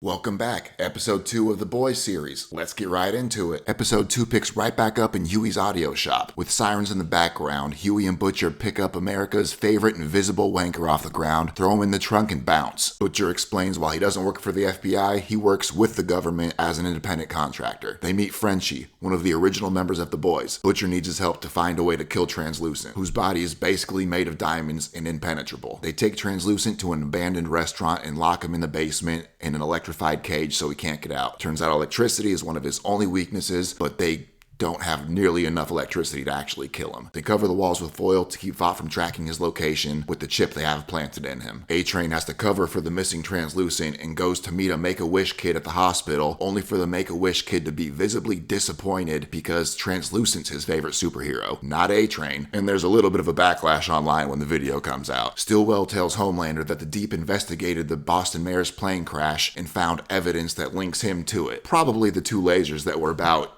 Welcome back, episode 2 of the Boys series. Let's get right into it. Episode 2 picks right back up in Huey's audio shop. With sirens in the background, Huey and Butcher pick up America's favorite invisible wanker off the ground, throw him in the trunk, and bounce. Butcher explains while he doesn't work for the FBI, he works with the government as an independent contractor. They meet Frenchie, one of the original members of the Boys. Butcher needs his help to find a way to kill Translucent, whose body is basically made of diamonds and impenetrable. They take Translucent to an abandoned restaurant and lock him in the basement in an electrified cage so he can't get out. Turns out electricity is one of his only weaknesses, but they don't have nearly enough electricity to actually kill him. They cover the walls with foil to keep Vought from tracking his location with the chip they have planted in him. A-Train has to cover for the missing Translucent and goes to meet a Make-A-Wish kid at the hospital, only for the Make-A-Wish kid to be visibly disappointed because Translucent's his favorite superhero, not A-Train, and there's a little bit of a backlash online when the video comes out. Stillwell tells Homelander that the Deep investigated the Boston mayor's plane crash and found evidence that links him to it. Probably the two lasers that were about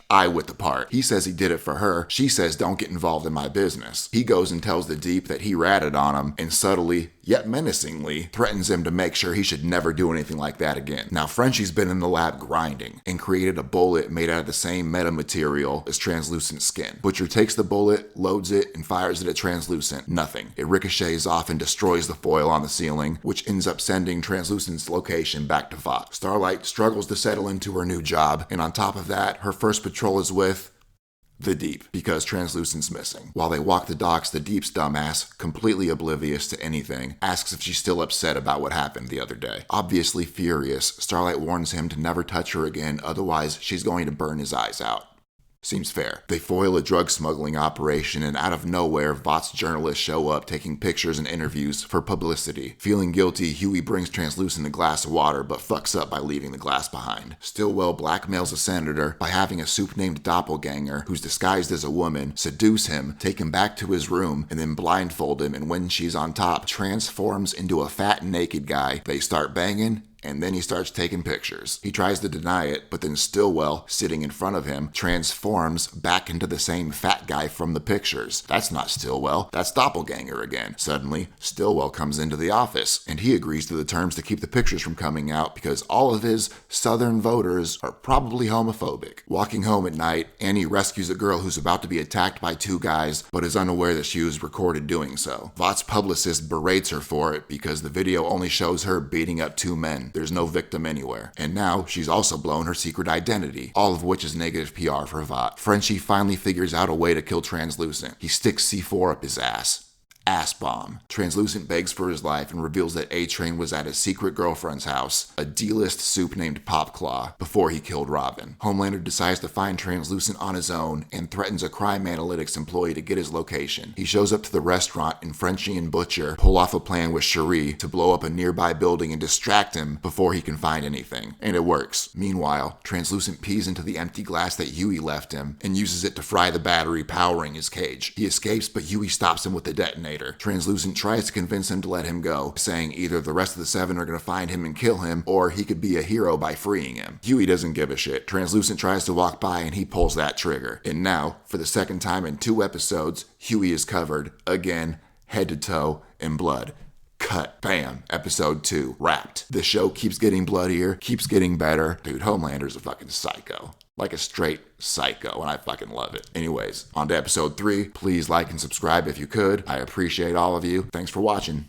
eye-width apart. He says he did it for her. She says, don't get involved in my business. He goes and tells the Deep that he ratted on him and subtly, yet menacingly, threatens him to make sure he should never do anything like that again. Now, Frenchie's been in the lab grinding and created a bullet made out of the same metamaterial as Translucent's skin. Butcher takes the bullet, loads it, and fires it at Translucent. Nothing. It ricochets off and destroys the foil on the ceiling, which ends up sending Translucent's location back to Vought. Starlight struggles to settle into her new job, and on top of that, her first patrol is with the Deep, because Translucent's missing. While they walk the docks, the Deep's dumbass, completely oblivious to anything, asks if she's still upset about what happened the other day. Obviously furious, Starlight warns him to never touch her again, otherwise she's going to burn his eyes out. Seems fair. They foil a drug smuggling operation, and out of nowhere, Vought's journalists show up taking pictures and interviews for publicity. Feeling guilty, Huey brings Translucent a glass of water, but fucks up by leaving the glass behind. Stillwell blackmails a senator by having a soup-named doppelganger, who's disguised as a woman, seduce him, take him back to his room, and then blindfold him, and when she's on top, transforms into a fat, naked guy. They start banging, and then he starts taking pictures. He tries to deny it, but then Stillwell, sitting in front of him, transforms back into the same fat guy from the pictures. That's not Stillwell, that's Doppelganger again. Suddenly, Stillwell comes into the office, and he agrees to the terms to keep the pictures from coming out because all of his Southern voters are probably homophobic. Walking home at night, Annie rescues a girl who's about to be attacked by two guys, but is unaware that she was recorded doing so. Vought's publicist berates her for it because the video only shows her beating up two men. There's no victim anywhere. And now she's also blown her secret identity, all of which is negative PR for Vought. Frenchie finally figures out a way to kill Translucent. He sticks C4 up his ass. Ass bomb. Translucent begs for his life and reveals that A-Train was at his secret girlfriend's house, a D-list soup named Popclaw, before he killed Robin. Homelander decides to find Translucent on his own and threatens a crime analytics employee to get his location. He shows up to the restaurant and Frenchie and Butcher pull off a plan with Cherie to blow up a nearby building and distract him before he can find anything. And it works. Meanwhile, Translucent pees into the empty glass that Huey left him and uses it to fry the battery powering his cage. He escapes, but Huey stops him with the detonator. Translucent tries to convince him to let him go, saying either the rest of the seven are going to find him and kill him, or he could be a hero by freeing him. Huey doesn't give a shit. Translucent tries to walk by and he pulls that trigger. And now, for the second time in 2 episodes, Huey is covered, again, head to toe, in blood. Cut. Bam. Episode 2. Wrapped. The show keeps getting bloodier, keeps getting better. Dude, Homelander's a fucking psycho. Like a straight psycho, and I fucking love it. Anyways, on to episode 3. Please like and subscribe if you could. I appreciate all of you. Thanks for watching.